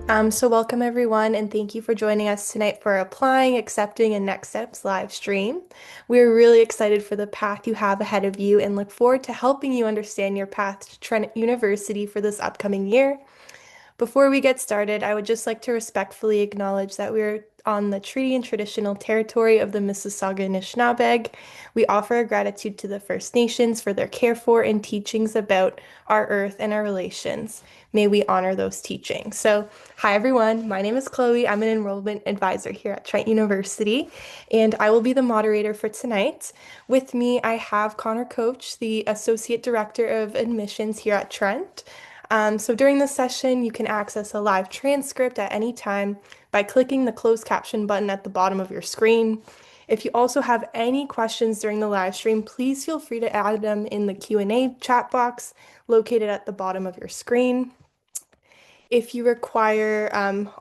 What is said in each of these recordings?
So welcome everyone, and thank you for joining us tonight for Applying, Accepting, and Next Steps live stream. We're really excited for the path you have ahead of you and look forward to helping you understand your path to Trent University for this upcoming year. Before we get started, I would just like to respectfully acknowledge that we're on the treaty and traditional territory of the Mississauga Anishinaabe. We offer our gratitude to the First Nations for their care for and teachings about our earth and our relations. May we honor those teachings. So, hi everyone, my name is Chloe. I'm an enrollment advisor here at Trent University, and I will be the moderator for tonight. With me, I have Connor Coach, the Associate Director of Admissions here at Trent. So during this session, you can access a live transcript at any time by clicking the closed caption button at the bottom of your screen. If you also have any questions during the live stream, please feel free to add them in the Q&A chat box located at the bottom of your screen. If you require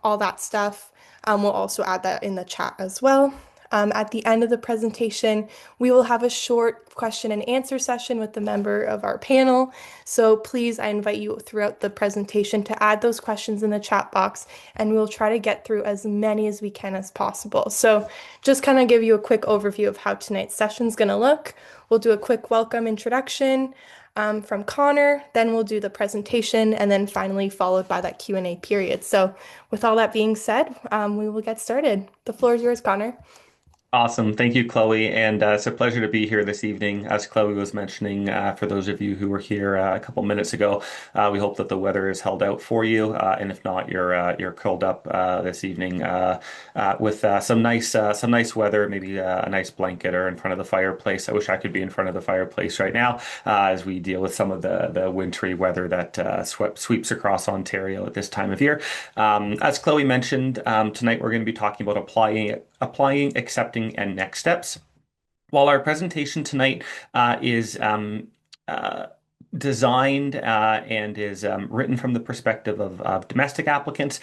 all that stuff, we'll also add that in the chat as well. At the end of the presentation, we will have a short question and answer session with the member of our panel. So please, I invite you throughout the presentation to add those questions in the chat box, and we'll try to get through as many as we can as possible. So just kind of give you a quick overview of how tonight's session is going to look. We'll do a quick welcome introduction from Connor, then we'll do the presentation, and then finally followed by that Q&A period. So with all that being said, we will get started. The floor is yours, Connor. Awesome. Thank you, Chloe. And it's a pleasure to be here this evening. As Chloe was mentioning, for those of you who were here a couple minutes ago, we hope that the weather is held out for you. And if not, you're curled up this evening with some nice weather, maybe a nice blanket or in front of the fireplace. I wish I could be in front of the fireplace right now as we deal with some of the wintry weather that sweeps across Ontario at this time of year. As Chloe mentioned, tonight we're going to be talking about applying, accepting, and next steps. While our presentation tonight is uh, designed and is written from the perspective of domestic applicants,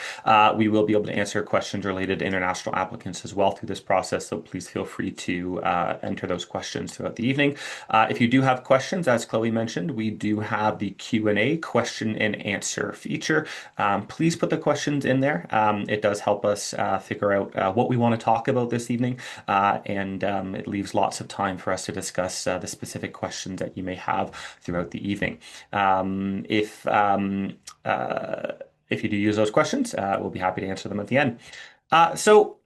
we will be able to answer questions related to international applicants as well through this process. So please feel free to enter those questions throughout the evening. If you do have questions, as Chloe mentioned, we do have the Q&A question and answer feature. Please put the questions in there. It does help us figure out what we want to talk about this evening, and it leaves lots of time for us to discuss the specific questions that you may have throughout the evening. Um, if um, uh, if you do use those questions, we'll be happy to answer them at the end. So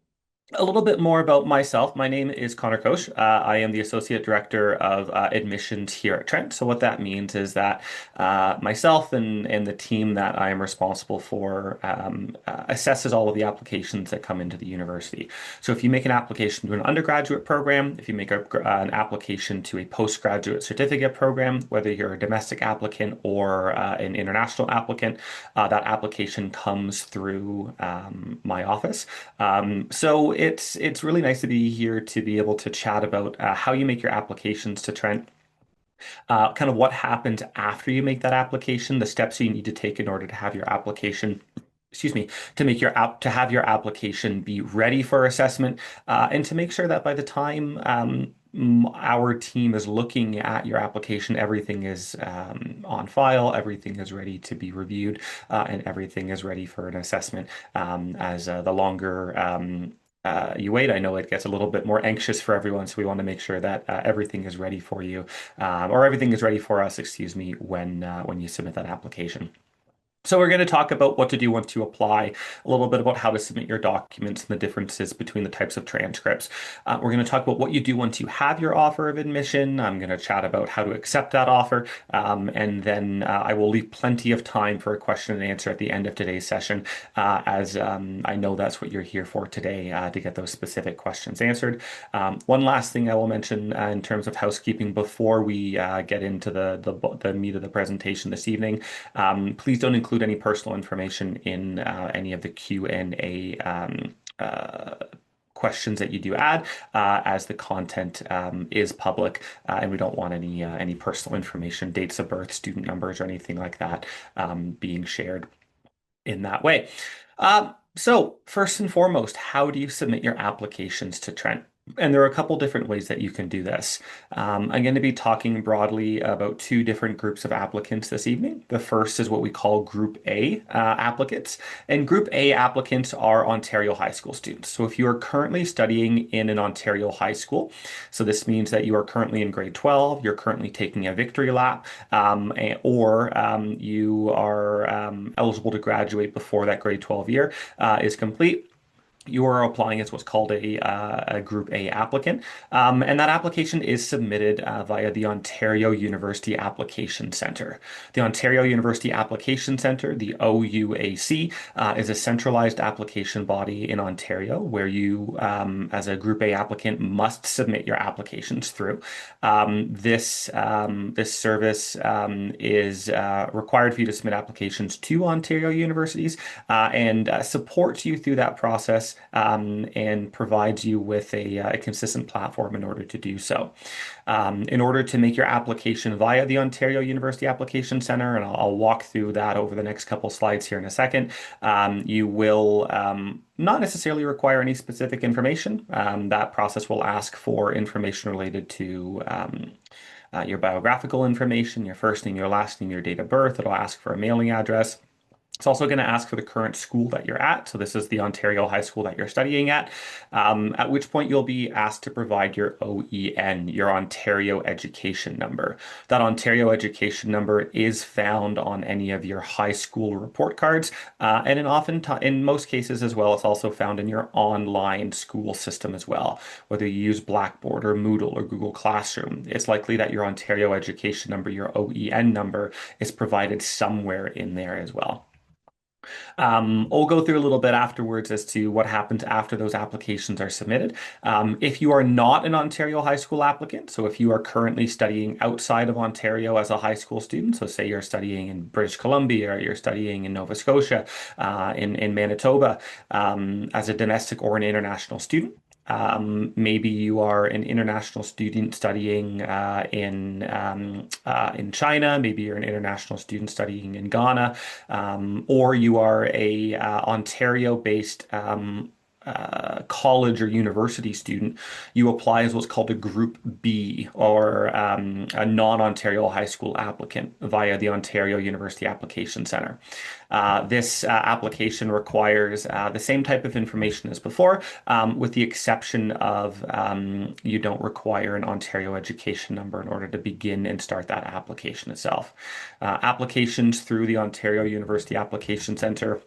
a little bit more about myself. My name is Connor Koch. I am the Associate Director of Admissions here at Trent. So what that means is that myself and the team that I am responsible for assesses all of the applications that come into the university. So if you make an application to an undergraduate program, if you make an application to a postgraduate certificate program, whether you're a domestic applicant or an international applicant, that application comes through my office. So it's really nice to be here to be able to chat about how you make your applications to Trent, kind of what happens after you make that application, the steps you need to take in order to have your application. Excuse me, to have your application be ready for assessment, and to make sure that by the time our team is looking at your application, everything is on file, everything is ready to be reviewed, and everything is ready for an assessment. As the longer you wait, I know it gets a little bit more anxious for everyone, so we want to make sure that everything is ready for you, or everything is ready for us, excuse me, when you submit that application. So we're going to talk about what to do once you apply, a little bit about how to submit your documents and the differences between the types of transcripts. We're going to talk about what you do once you have your offer of admission. I'm going to chat about how to accept that offer, and then I will leave plenty of time for a question and answer at the end of today's session, as I know that's what you're here for today, to get those specific questions answered. One last thing I will mention in terms of housekeeping before we get into the meat of the presentation this evening. Please don't include any personal information in any of the Q&A questions that you do add, as the content is public, and we don't want any personal information, dates of birth, student numbers, or anything like that being shared in that way. So first and foremost, how do you submit your applications to Trent? And there are a couple different ways that you can do this. I'm going to be talking broadly about two different groups of applicants this evening. The first is what we call Group A applicants. And Group A applicants are Ontario high school students. So if you are currently studying in an Ontario high school, so this means that you are currently in grade 12, you're currently taking a victory lap, or you are eligible to graduate before that grade 12 year is complete, you are applying as what's called a Group A applicant. And that application is submitted via the Ontario University Application Centre. The Ontario University Application Centre, the OUAC, is a centralized application body in Ontario where you, as a Group A applicant, must submit your applications through. This service is required for you to submit applications to Ontario universities and supports you through that process and provides you with a consistent platform in order to do so. In order to make your application via the Ontario University Application Centre, and I'll walk through that over the next couple slides here in a second, you will not necessarily require any specific information. That process will ask for information related to your biographical information, your first name, your last name, your date of birth. It'll ask for a mailing address. It's also going to ask for the current school that you're at. So this is the Ontario high school that you're studying at which point you'll be asked to provide your OEN, your Ontario Education Number. That Ontario Education Number is found on any of your high school report cards, and in most cases as well, it's also found in your online school system as well. Whether you use Blackboard or Moodle or Google Classroom, it's likely that your Ontario Education Number, your OEN number, is provided somewhere in there as well. We'll go through a little bit afterwards as to what happens after those applications are submitted. If you are not an Ontario high school applicant, so if you are currently studying outside of Ontario as a high school student, so say you're studying in British Columbia or you're studying in Nova Scotia, in Manitoba, as a domestic or an international student, maybe you are an international student studying in China. Maybe you're an international student studying in Ghana, or you are a Ontario-based college or university student. You apply as what's called a Group B or a non-Ontario high school applicant via the Ontario University Application Centre. This application requires the same type of information as before, with the exception of you don't require an Ontario education number in order to begin and start that application itself. Applications through the Ontario University Application Centre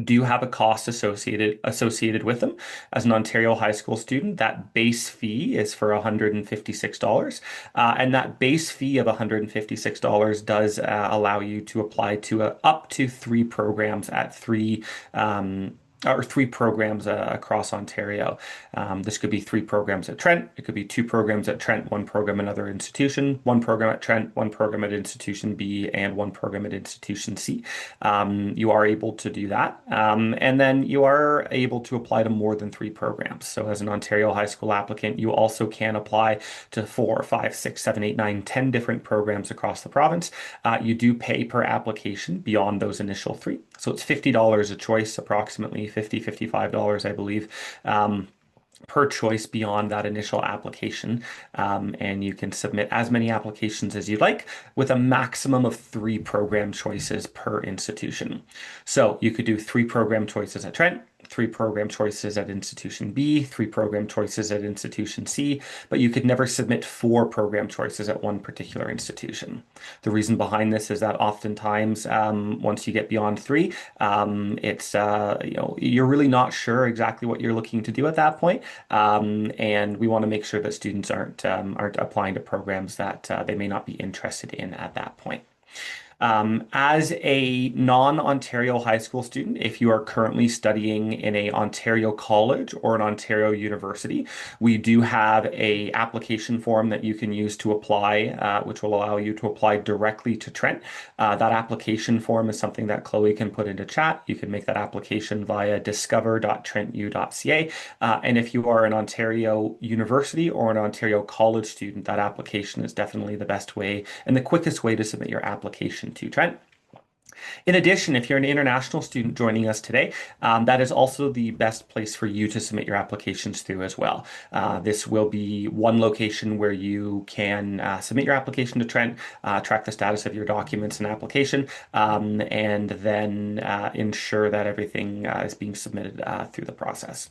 do have a cost associated with them. As an Ontario high school student, that base fee is for $156. And that base fee of $156 does allow you to apply to up to three programs at three programs across Ontario. This could be three programs at Trent. It could be two programs at Trent, one program at another institution, one program at Trent, one program at institution B, and one program at institution C. You are able to do that. And then you are able to apply to more than three programs. So as an Ontario high school applicant, you also can apply to 4, 5, 6, 7, 8, 9, 10 different programs across the province. You do pay per application beyond those initial three. So it's $50 a choice, approximately $55, I believe. Per choice beyond that initial application. And you can submit as many applications as you'd like with a maximum of three program choices per institution. So you could do three program choices at Trent, three program choices at institution B, three program choices at institution C, but you could never submit four program choices at one particular institution. The reason behind this is that oftentimes, once you get beyond three, it's you're really not sure exactly what you're looking to do at that point, and we want to make sure that students aren't applying to programs that they may not be interested in at that point. As a non-Ontario high school student, if you are currently studying in a Ontario college or an Ontario university, we do have a application form that you can use to apply, which will allow you to apply directly to Trent. That application form is something that Chloe can put into chat. You can make that application via discover.trentu.ca. And if you are an Ontario university or an Ontario college student, that application is definitely the best way and the quickest way to submit your application to Trent. In addition, if you're an international student joining us today, that is also the best place for you to submit your applications through as well. This will be one location where you can submit your application to Trent, track the status of your documents and application, and then ensure that everything is being submitted through the process.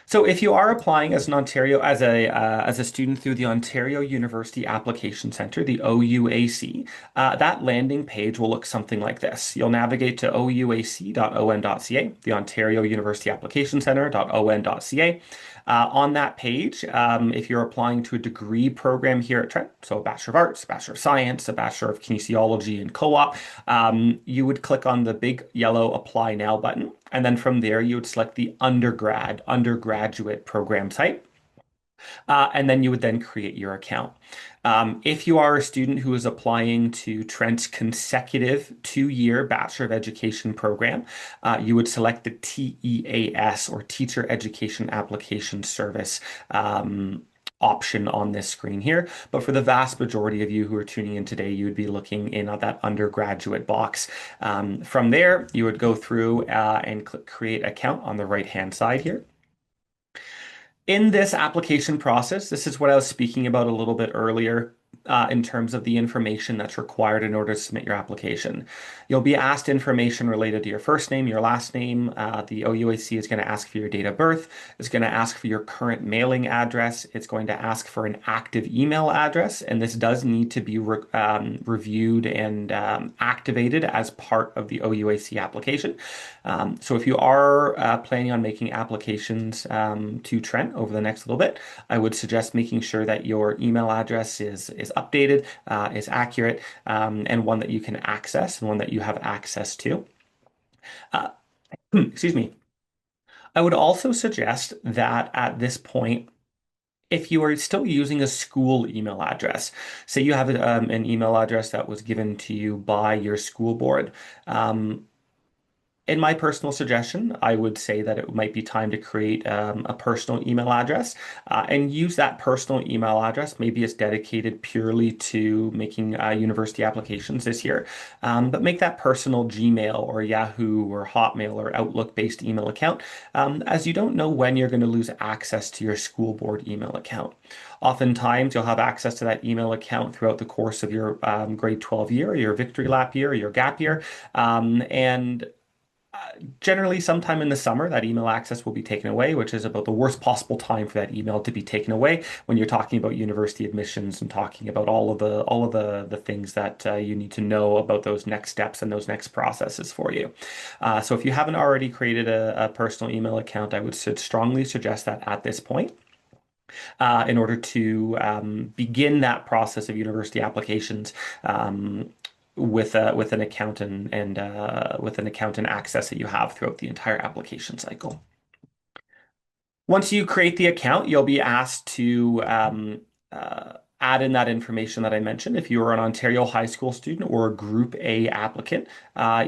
So if you are applying as an Ontario as a student through the Ontario University Application Centre, the OUAC, that landing page will look something like this. You'll navigate to ouac.on.ca, the Ontario University Application Centre.on.ca. On that page, if you're applying to a degree program here at Trent, so a Bachelor of Arts, Bachelor of Science, a Bachelor of Kinesiology and Co-op, you would click on the big yellow Apply Now button. And then from there, you would select the undergraduate program type. And then you would then create your account. If you are a student who is applying to Trent's consecutive 2-year Bachelor of Education program, you would select the TEAS or Teacher Education Application Service. Option on this screen here. But for the vast majority of you who are tuning in today, you would be looking in at that undergraduate box. From there, you would go through and click Create Account on the right-hand side here. In this application process, this is what I was speaking about a little bit earlier in terms of the information that's required in order to submit your application. You'll be asked information related to your first name, your last name. The OUAC is going to ask for your date of birth. It's going to ask for your current mailing address. It's going to ask for an active email address, and this does need to be reviewed and activated as part of the OUAC application. So if you are planning on making applications to Trent over the next little bit, I would suggest making sure that your email address is updated, is accurate, and one that you can access and one that you have access to. Uh, excuse me. I would also suggest that at this point, if you are still using a school email address, say you have an email address that was given to you by your school board, in my personal suggestion, I would say that it might be time to create a personal email address and use that personal email address. Maybe it's dedicated purely to making university applications this year, but make that personal Gmail or Yahoo or Hotmail or Outlook-based email account, as you don't know when you're going to lose access to your school board email account. Oftentimes, you'll have access to that email account throughout the course of your grade 12 year, your victory lap year, your gap year, and generally, sometime in the summer, that email access will be taken away, which is about the worst possible time for that email to be taken away when you're talking about university admissions and talking about all of the things that you need to know about those next steps and those next processes for you. So if you haven't already created a personal email account, I would strongly suggest that at this point. In order to begin that process of university applications with an account and with an account and access that you have throughout the entire application cycle. Once you create the account, you'll be asked to add in that information that I mentioned. If you are an Ontario high school student or a Group A applicant,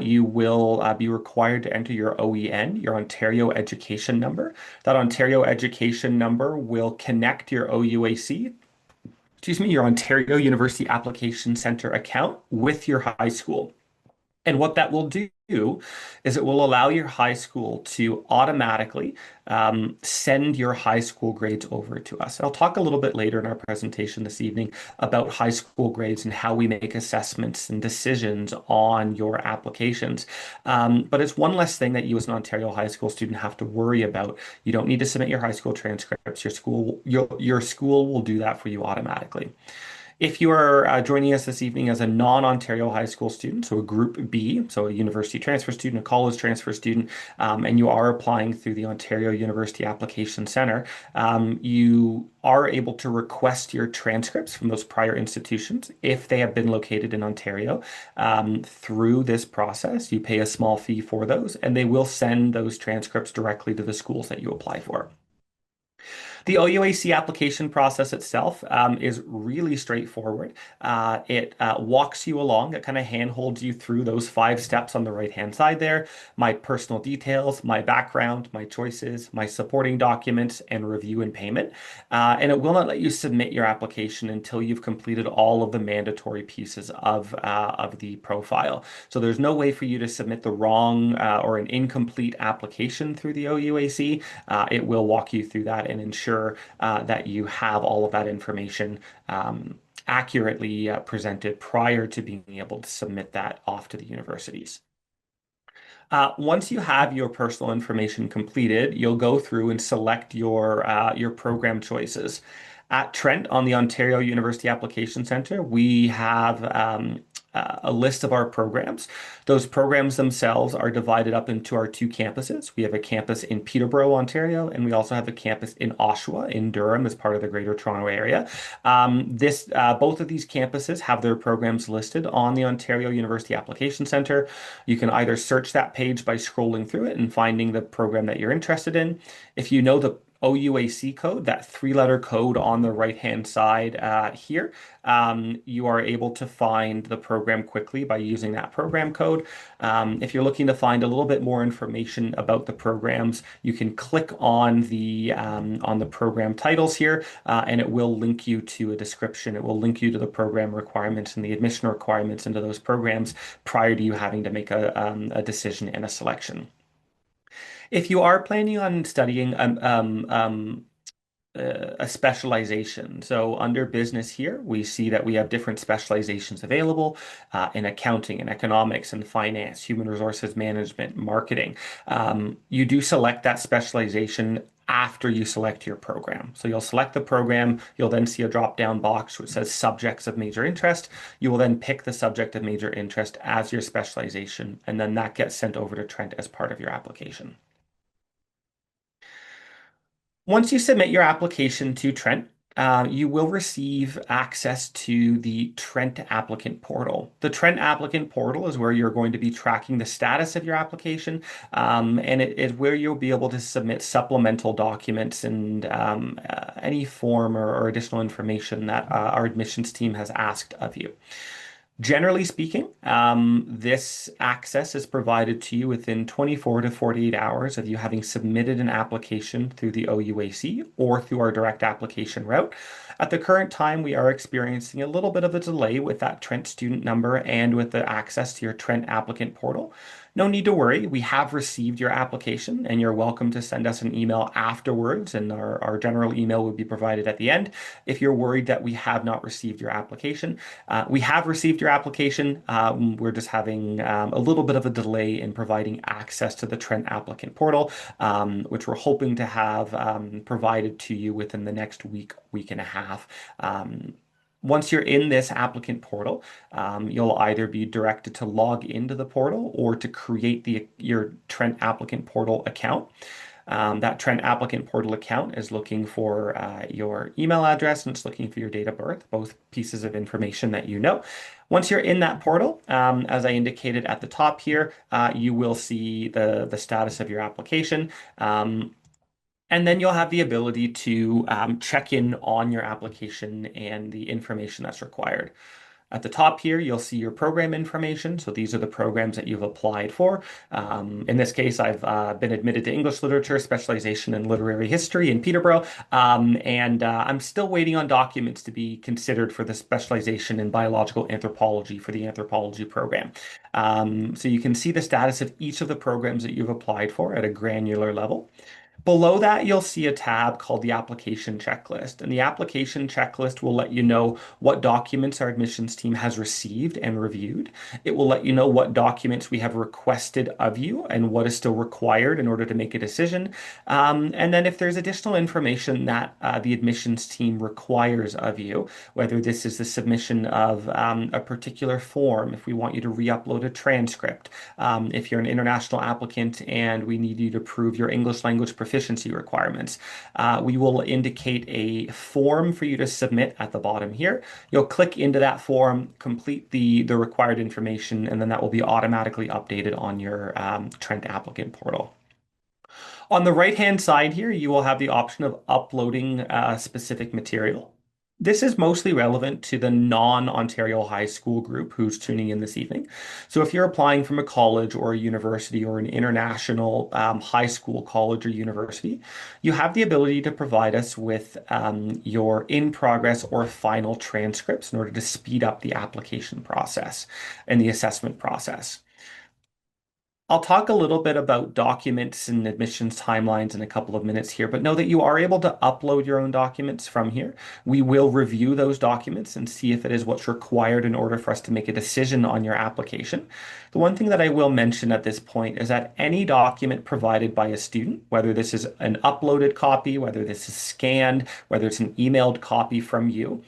you will be required to enter your OEN, your Ontario Education Number. That Ontario Education Number will connect your OUAC, excuse me, your Ontario University Application Centre account with your high school. And what that will do is it will allow your high school to automatically send your high school grades over to us. I'll talk a little bit later in our presentation this evening about high school grades and how we make assessments and decisions on your applications. But it's one less thing that you as an Ontario high school student have to worry about. You don't need to submit your high school transcripts. Your school will do that for you automatically. If you are joining us this evening as a non-Ontario high school student, so a Group B, so a university transfer student, a college transfer student, and you are applying through the Ontario University Application Centre, you are able to request your transcripts from those prior institutions if they have been located in Ontario. Through this process, you pay a small fee for those, and they will send those transcripts directly to the schools that you apply for. The OUAC application process itself is really straightforward. It walks you along, it kind of handholds you through those 5 steps on the right-hand side there. My personal details, my background, my choices, my supporting documents, and review and payment. And it will not let you submit your application until you've completed all of the mandatory pieces of the profile. So there's no way for you to submit the wrong or an incomplete application through the OUAC. It will walk you through that and ensure that you have all of that information accurately presented prior to being able to submit that off to the universities. Once you have your personal information completed, you'll go through and select your program choices. At Trent on the Ontario University Application Centre, we have a list of our programs. Those programs themselves are divided up into our 2 campuses. We have a campus in Peterborough, Ontario, and we also have a campus in Oshawa, in Durham, as part of the Greater Toronto Area. Both of these campuses have their programs listed on the Ontario University Application Centre. You can either search that page by scrolling through it and finding the program that you're interested in. If you know the OUAC code, that 3-letter code on the right-hand side here, you are able to find the program quickly by using that program code. If you're looking to find a little bit more information about the programs, you can click on the program titles here, and it will link you to a description. It will link you to the program requirements and the admission requirements into those programs prior to you having to make a decision and a selection. If you are planning on studying a specialization, so under business here, we see that we have different specializations available in accounting and economics and finance, human resources management, marketing. You do select that specialization after you select your program. So you'll select the program, you'll then see a drop-down box which says subjects of major interest. You will then pick the subject of major interest as your specialization, and then that gets sent over to Trent as part of your application. Once you submit your application to Trent, you will receive access to the Trent applicant portal. The Trent applicant portal is where you're going to be tracking the status of your application, and it is where you'll be able to submit supplemental documents and any form or additional information that our admissions team has asked of you. Generally speaking, this access is provided to you within 24 to 48 hours of you having submitted an application through the OUAC or through our direct application route. At the current time, we are experiencing a little bit of a delay with that Trent student number and with the access to your Trent applicant portal. No need to worry. We have received your application, and you're welcome to send us an email afterwards, and our general email will be provided at the end. If you're worried that we have not received your application, we have received your application. We're just having a little bit of a delay in providing access to the Trent applicant portal, which we're hoping to have provided to you within the next week, week and a half. Once you're in this applicant portal, you'll either be directed to log into the portal or to create your Trent applicant portal account. That Trent applicant portal account is looking for your email address and it's looking for your date of birth, both pieces of information that you know. Once you're in that portal, as I indicated at the top here, you will see the status of your application. And then you'll have the ability to check in on your application and the information that's required. At the top here, you'll see your program information. So these are the programs that you've applied for. In this case, I've been admitted to English literature, specialization in literary history in Peterborough. And I'm still waiting on documents to be considered for the specialization in biological anthropology for the anthropology program. So you can see the status of each of the programs that you've applied for at a granular level. Below that, you'll see a tab called the application checklist. And the application checklist will let you know what documents our admissions team has received and reviewed. It will let you know what documents we have requested of you and what is still required in order to make a decision. And then if there's additional information that the admissions team requires of you, whether this is the submission of a particular form, if we want you to re-upload a transcript, if you're an international applicant and we need you to prove your English language proficiency requirements. We will indicate a form for you to submit at the bottom here. You'll click into that form, complete the required information, and then that will be automatically updated on your Trent applicant portal. On the right-hand side here, you will have the option of uploading specific material. This is mostly relevant to the non-Ontario high school group who's tuning in this evening. So if you're applying from a college or a university or an international high school, college, or university, you have the ability to provide us with your in-progress or final transcripts in order to speed up the application process and the assessment process. I'll talk a little bit about documents and admissions timelines in a couple of minutes here, but know that you are able to upload your own documents from here. We will review those documents and see if it is what's required in order for us to make a decision on your application. The one thing that I will mention at this point is that any document provided by a student, whether this is an uploaded copy, whether this is scanned, whether it's an emailed copy from you,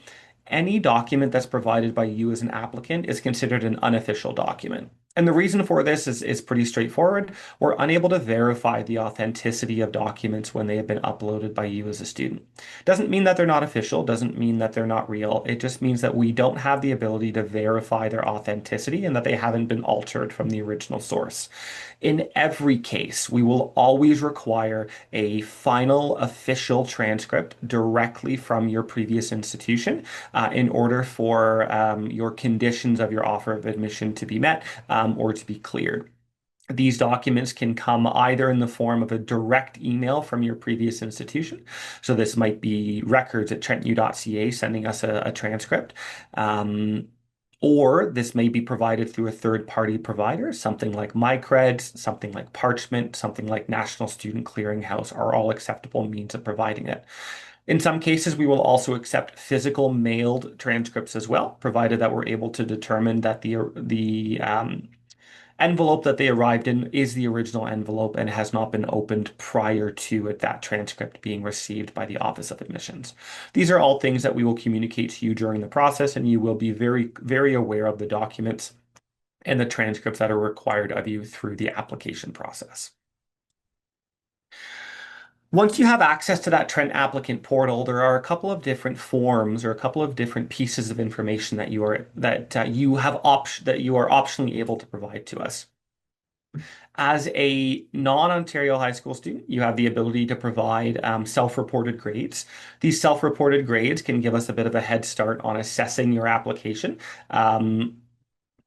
any document that's provided by you as an applicant is considered an unofficial document. And the reason for this is pretty straightforward. We're unable to verify the authenticity of documents when they have been uploaded by you as a student. Doesn't mean that they're not official, doesn't mean that they're not real. It just means that we don't have the ability to verify their authenticity and that they haven't been altered from the original source. In every case, we will always require a final official transcript directly from your previous institution in order for your conditions of your offer of admission to be met or to be cleared. These documents can come either in the form of a direct email from your previous institution. So this might be records@trentu.ca sending us a transcript. Or this may be provided through a third-party provider, something like MyCreds, something like Parchment, something like National Student Clearinghouse are all acceptable means of providing it. In some cases, we will also accept physical mailed transcripts as well, provided that we're able to determine that the envelope that they arrived in is the original envelope and has not been opened prior to that transcript being received by the Office of Admissions. These are all things that we will communicate to you during the process, and you will be very, very aware of the documents and the transcripts that are required of you through the application process. Once you have access to that Trent applicant portal, there are a couple of different forms or a couple of different pieces of information that you are optionally able to provide to us. As a non-Ontario high school student, you have the ability to provide self-reported grades. These self-reported grades can give us a bit of a head start on assessing your application.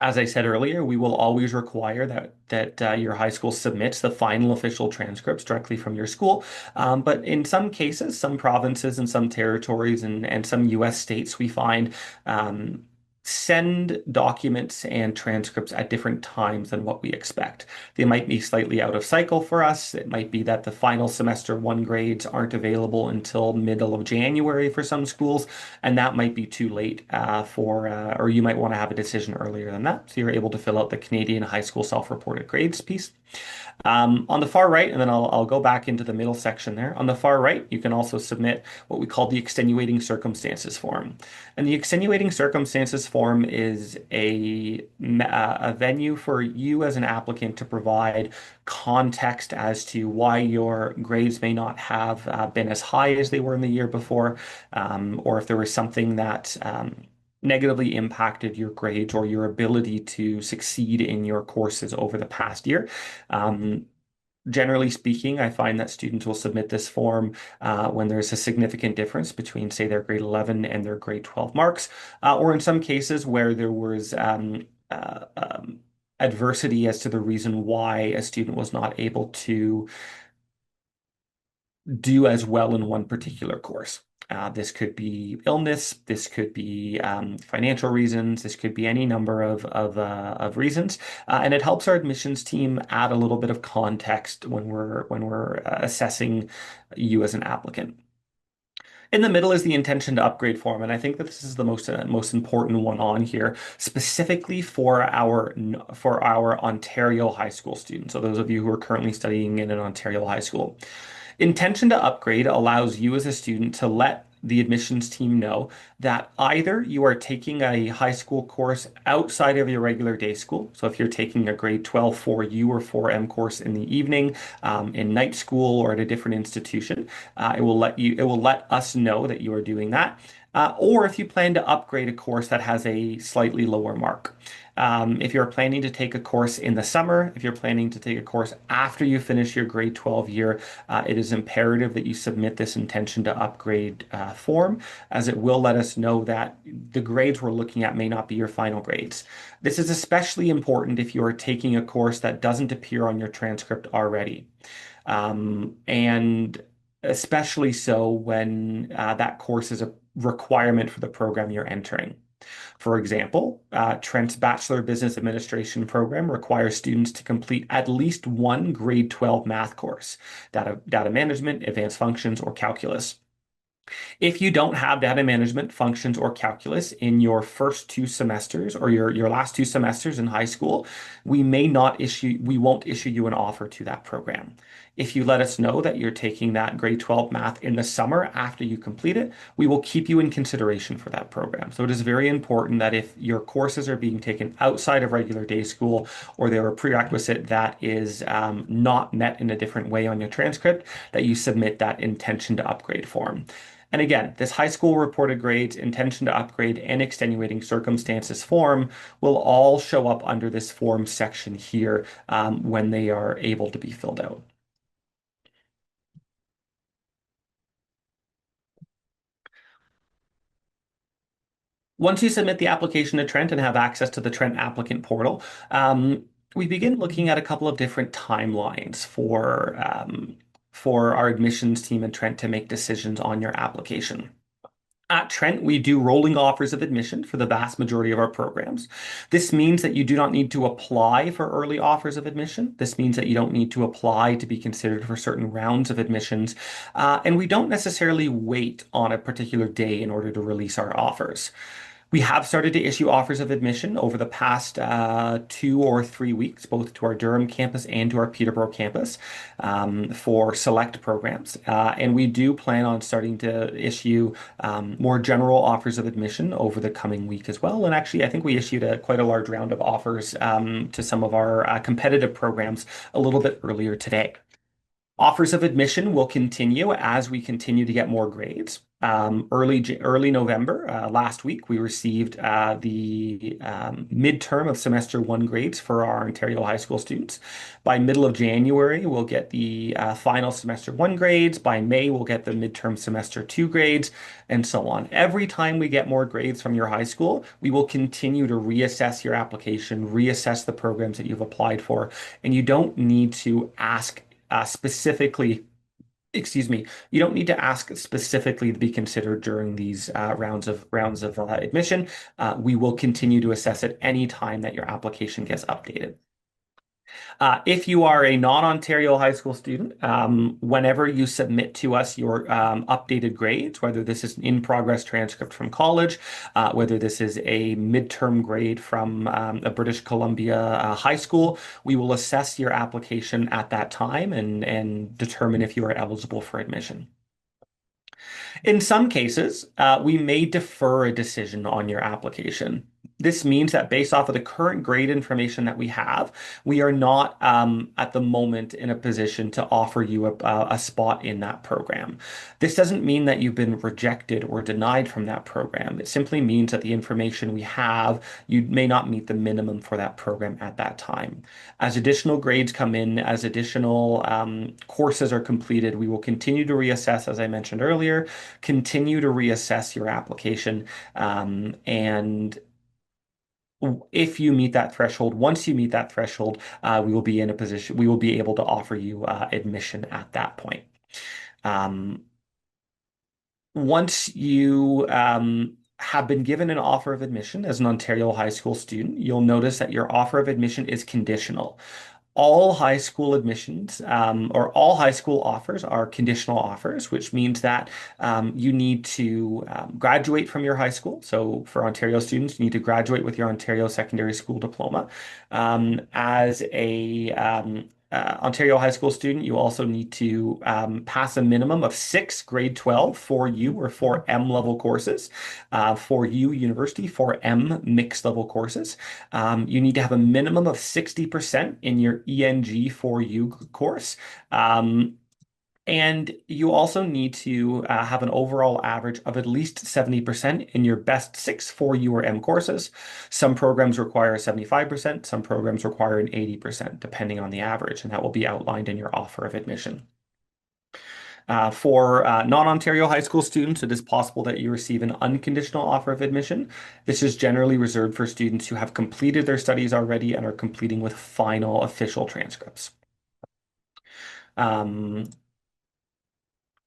As I said earlier, we will always require that your high school submits the final official transcripts directly from your school. But in some cases, some provinces and some territories and some U.S. states, we find send documents and transcripts at different times than what we expect. They might be slightly out of cycle for us. It might be that the final semester one grades aren't available until middle of January for some schools, and that might be too late or you might want to have a decision earlier than that. So you're able to fill out the Canadian high school self-reported grades piece. On the far right, and then I'll go back into the middle section there. On the far right, you can also submit what we call the extenuating circumstances form. And the extenuating circumstances form is a venue for you as an applicant to provide context as to why your grades may not have been as high as they were in the year before, or if there was something that negatively impacted your grades or your ability to succeed in your courses over the past year. Generally speaking, I find that students will submit this form when there's a significant difference between, say, their grade 11 and their grade 12 marks, or in some cases where there was adversity as to the reason why a student was not able to do as well in one particular course. This could be illness, this could be financial reasons, this could be any number of reasons, and it helps our admissions team add a little bit of context when we're assessing you as an applicant. In the middle is the intention to upgrade form, and I think that this is the most important one on here, specifically for our Ontario high school students. So those of you who are currently studying in an Ontario high school. Intention to upgrade allows you as a student to let the admissions team know that either you are taking a high school course outside of your regular day school. So if you're taking a grade 12 4U or 4M course in the evening, in night school or at a different institution, it will let us know that you are doing that. or if you plan to upgrade a course that has a slightly lower mark. If you're planning to take a course in the summer, if you're planning to take a course after you finish your grade 12 year, it is imperative that you submit this intention to upgrade form, as it will let us know that the grades we're looking at may not be your final grades. This is especially important if you are taking a course that doesn't appear on your transcript already. And especially so when that course is a requirement for the program you're entering. For example, Trent's Bachelor of Business Administration program requires students to complete at least one grade 12 math course, data management, advanced functions, or calculus. If you don't have data management, functions, or calculus in your first two semesters or your last two semesters in high school, we won't issue you an offer to that program. If you let us know that you're taking that grade 12 math in the summer after you complete it, we will keep you in consideration for that program. So it is very important that if your courses are being taken outside of regular day school or they're a prerequisite that is not met in a different way on your transcript, that you submit that intention to upgrade form. And again, this high school reported grades, intention to upgrade, and extenuating circumstances form will all show up under this form section here when they are able to be filled out. Once you submit the application to Trent and have access to the Trent applicant portal, we begin looking at a couple of different timelines for our admissions team and Trent to make decisions on your application. At Trent, we do rolling offers of admission for the vast majority of our programs. This means that you do not need to apply for early offers of admission. This means that you don't need to apply to be considered for certain rounds of admissions. And we don't necessarily wait on a particular day in order to release our offers. We have started to issue offers of admission over the past 2 or 3 weeks, both to our Durham campus and to our Peterborough campus for select programs. And we do plan on starting to issue more general offers of admission over the coming week as well. And actually, I think we issued quite a large round of offers to some of our competitive programs a little bit earlier today. Offers of admission will continue as we continue to get more grades. Early November, last week, we received the midterm of semester one grades for our Ontario high school students. By middle of January, we'll get the final semester one grades. By May, we'll get the midterm semester two grades, and so on. Every time we get more grades from your high school, we will continue to reassess your application, reassess the programs that you've applied for, and you don't need to ask specifically, excuse me, you don't need to ask specifically to be considered during these rounds of admission. We will continue to assess at any time that your application gets updated. If you are a non-Ontario high school student, whenever you submit to us your updated grades, whether this is an in-progress transcript from college, whether this is a midterm grade from a British Columbia high school, we will assess your application at that time and determine if you are eligible for admission. In some cases, we may defer a decision on your application. This means that based off of the current grade information that we have, we are not at the moment in a position to offer you a spot in that program. This doesn't mean that you've been rejected or denied from that program. It simply means that the information we have, you may not meet the minimum for that program at that time. As additional grades come in, as additional courses are completed, we will continue to reassess, as I mentioned earlier, continue to reassess your application. And if you meet that threshold, once you meet that threshold, we will be in a position, we will be able to offer you admission at that point. Um, Once you have been given an offer of admission as an Ontario high school student, you'll notice that your offer of admission is conditional. All high school admissions or all high school offers are conditional offers, which means that you need to graduate from your high school. So for Ontario students, you need to graduate with your Ontario secondary school diploma. As a Ontario high school student, you also need to pass a minimum of 6 grade 12 for U or 4M level courses. For U University, 4M mixed level courses. You need to have a minimum of 60% in your ENG 4U course. And you also need to have an overall average of at least 70% in your best six 4U or M courses. Some programs require 75%, some programs require an 80%, depending on the average, and that will be outlined in your offer of admission. For non-Ontario high school students, it is possible that you receive an unconditional offer of admission. This is generally reserved for students who have completed their studies already and are completing with final official transcripts. Um,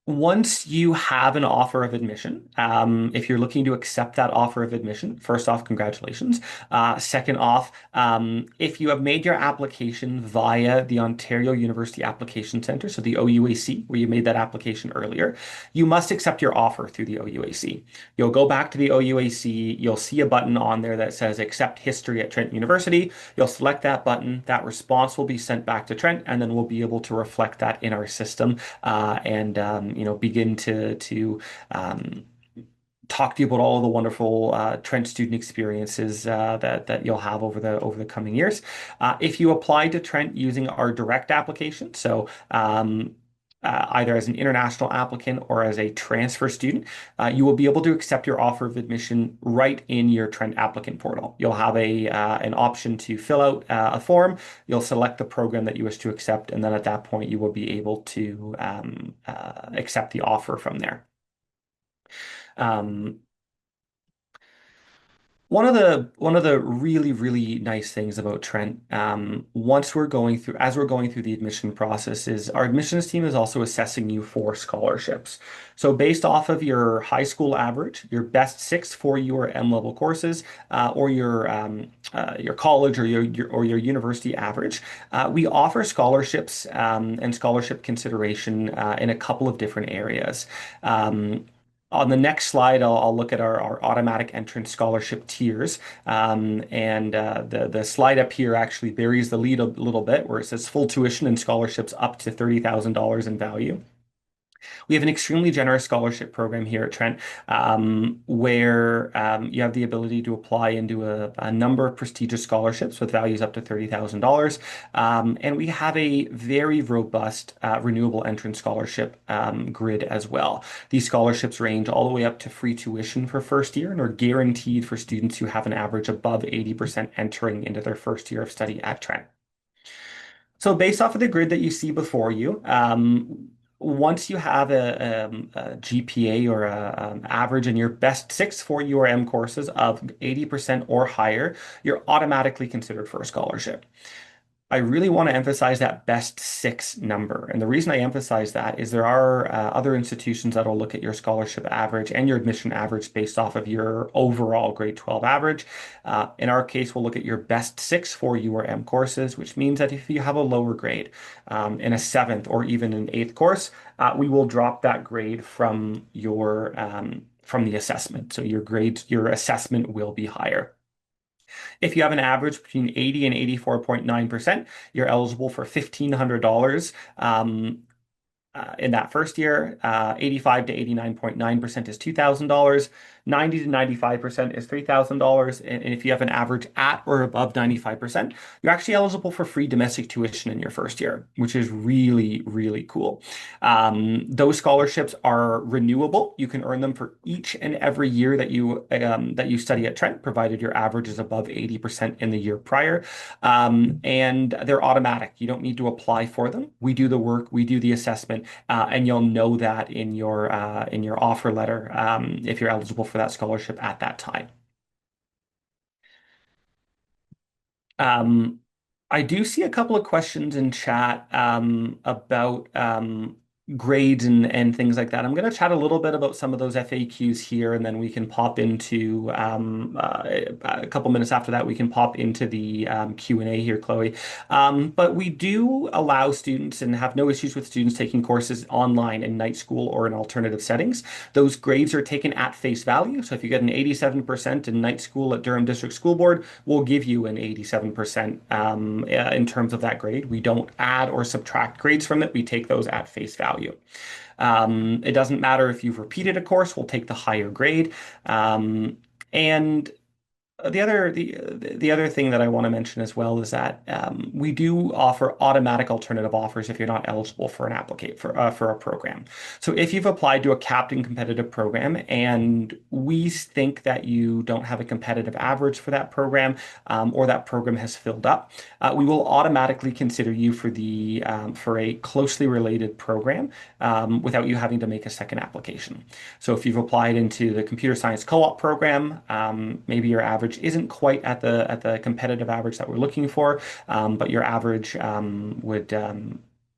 Once you have an offer of admission, if you're looking to accept that offer of admission, first off, congratulations. Second off, if you have made your application via the Ontario University Application Centre, so the OUAC, where you made that application earlier, you must accept your offer through the OUAC. You'll go back to the OUAC, you'll see a button on there that says accept history at Trent University. You'll select that button, that response will be sent back to Trent, and then we'll be able to reflect that in our system and begin to um, talk to you about all of the wonderful Trent student experiences that you'll have over the coming years. If you apply to Trent using our direct application, so either as an international applicant or as a transfer student, you will be able to accept your offer of admission right in your Trent applicant portal. You'll have a an option to fill out a form. You'll select the program that you wish to accept, and then at that point, you will be able to accept the offer from there. Um, one of the really nice things about Trent, once we're going through as we're going through the admission process, is our admissions team is also assessing you for scholarships. So based off of your high school average, your best six for your M level courses, or your college or your university average, we offer scholarships and scholarship consideration in a couple of different areas. On the next slide, I'll look at our automatic entrance scholarship tiers. And the slide up here actually buries the lead a little bit, where it says full tuition and scholarships up to $30,000 in value. We have an extremely generous scholarship program here at Trent, where you have the ability to apply into a number of prestigious scholarships with values up to $30,000. And we have a very robust renewable entrance scholarship grid as well. These scholarships range all the way up to free tuition for first year and are guaranteed for students who have an average above 80% entering into their first year of study at Trent. So based off of the grid that you see before you, once you have a GPA or a average in your best six for your M courses of 80% or higher, you're automatically considered for a scholarship. I really want to emphasize that best six number. And the reason I emphasize that is there are other institutions that will look at your scholarship average and your admission average based off of your overall grade 12 average. In our case, we'll look at your best six for your M courses, which means that if you have a lower grade in a seventh or even an eighth course, we will drop that grade from the assessment. So your assessment will be higher. If you have an average between 80 and 84.9%, you're eligible for $1,500 in that first year. 85 to 89.9% is $2,000. 90 to 95% is $3,000. And if you have an average at or above 95%, you're actually eligible for free domestic tuition in your first year, which is really cool. Those scholarships are renewable. You can earn them for each and every year that you study at Trent, provided your average is above 80% in the year prior. And they're automatic. You don't need to apply for them. We do the work, we do the assessment, and you'll know that in your offer letter if you're eligible for that scholarship at that time. Um, I do see a couple of questions in chat about grades and things like that. I'm going to chat a little bit about some of those FAQs here, and then we can pop into a couple minutes after that, we can pop into the Q&A here, Chloe. But we do allow students and have no issues with students taking courses online in night school or in alternative settings. Those grades are taken at face value. So if you get an 87% in night school at Durham District School Board, we'll give you an 87% in terms of that grade. We don't add or subtract grades from it. We take those at face value. It doesn't matter if you've repeated a course, we'll take the higher grade. And The other thing that I want to mention as well is that we do offer automatic alternative offers if you're not eligible for an applicate for a program. So if you've applied to a capped and competitive program and we think that you don't have a competitive average for that program or that program has filled up, we will automatically consider you for a closely related program without you having to make a second application. So if you've applied into the computer science co-op program, maybe your average isn't quite at the competitive average that we're looking for, but your average would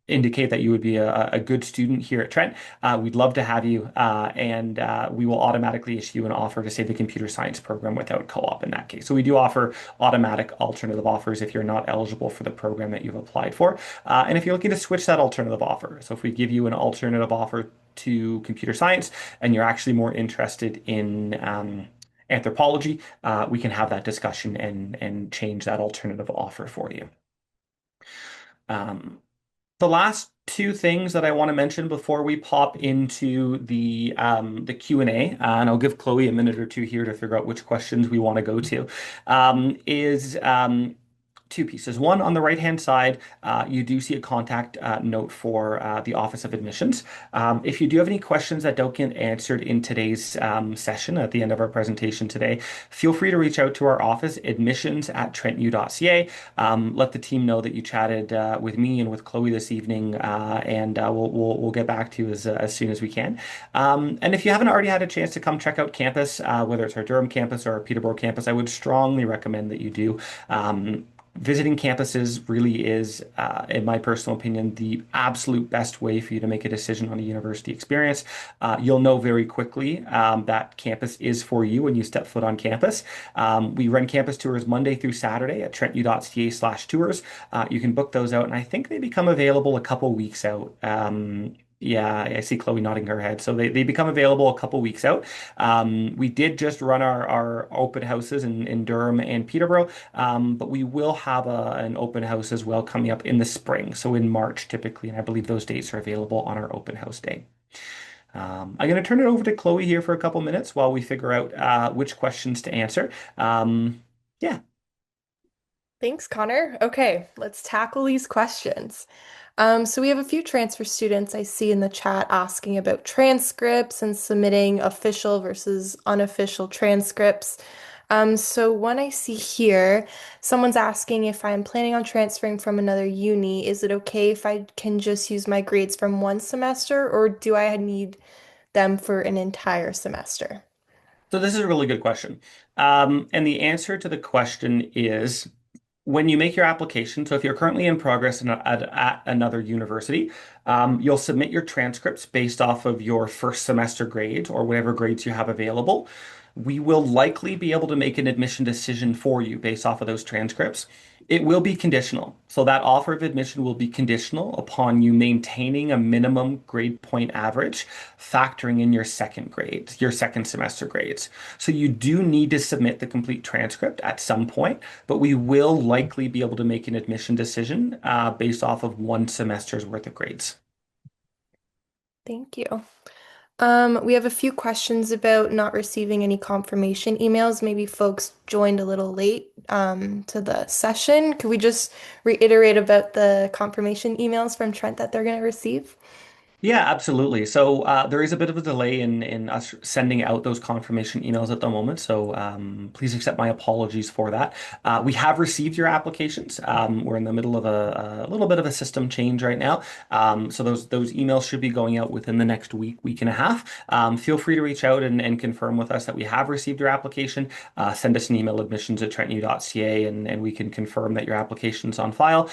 indicate that you would be a good student here at Trent. We'd love to have you, and we will automatically issue an offer to say the computer science program without co-op in that case. So we do offer automatic alternative offers if you're not eligible for the program that you've applied for. And if you're looking to switch that alternative offer, so if we give you an alternative offer to computer science and you're actually more interested in anthropology, we can have that discussion and change that alternative offer for you. Um, the last two things that I want to mention before we pop into the Q&A, and I'll give Chloe a minute or two here to figure out which questions we want to go to, is two pieces. One, on the right-hand side, you do see a contact note for the Office of Admissions. If you do have any questions that don't get answered in today's session at the end of our presentation today, feel free to reach out to our office, admissions@trentu.ca. Let the team know that you chatted with me and with Chloe this evening, and we'll get back to you as soon as we can. And if you haven't already had a chance to come check out campus, whether it's our Durham campus or our Peterborough campus, I would strongly recommend that you do. Visiting campuses really is, in my personal opinion, the absolute best way for you to make a decision on a university experience. You'll know very quickly that campus is for you when you step foot on campus. We run campus tours Monday through Saturday at trentu.ca/tours. You can book those out, and I think they become available a couple weeks out. Yeah, I see Chloe nodding her head. So they become available a couple weeks out. We did just run our open houses in Durham and Peterborough, but we will have an open house as well coming up in the spring. So in March typically, and I believe those dates are available on our open house day. I'm going to turn it over to Chloe here for a couple minutes while we figure out which questions to answer. Yeah. Thanks, Connor. Okay, let's tackle these questions. So we have a few transfer students I see in the chat asking about transcripts and submitting official versus unofficial transcripts. So one I see here, someone's asking if I'm planning on transferring from another uni, is it okay if I can just use my grades from one semester, or do I need them for an entire semester? So this is a really good question. And the answer to the question is when you make your application, so if you're currently in progress at another university, you'll submit your transcripts based off of your first semester grades or whatever grades you have available. We will likely be able to make an admission decision for you based off of those transcripts. It will be conditional. So that offer of admission will be conditional upon you maintaining a minimum grade point average, factoring in your second grades, your second semester grades. So you do need to submit the complete transcript at some point, but we will likely be able to make an admission decision based off of one semester's worth of grades. Thank you. We have a few questions about not receiving any confirmation emails. Maybe folks joined a little late to the session. Could we just reiterate about the confirmation emails from Trent that they're going to receive? Yeah, absolutely. So there is a bit of a delay in us sending out those confirmation emails at the moment. So please accept my apologies for that. We have received your applications. We're in the middle of a little bit of a system change right now. So those emails should be going out within the next week and a half. Feel free to reach out and confirm with us that we have received your application. Send us an email, admissions@trentu.ca, and we can confirm that your application's on file.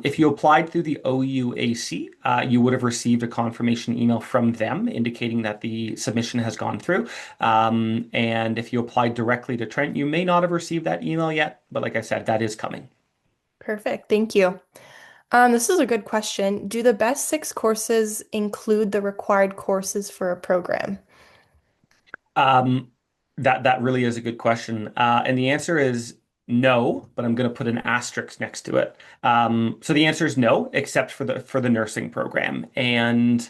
If you applied through the OUAC, you would have received a confirmation email from them indicating that the submission has gone through. And if you applied directly to Trent, you may not have received that email yet, but like I said, that is coming. Perfect. Thank you. This is a good question. Do the best six courses include the required courses for a program? Um, that really is a good question. And the answer is no, but I'm going to put an asterisk next to it. So the answer is no, except for the nursing program. And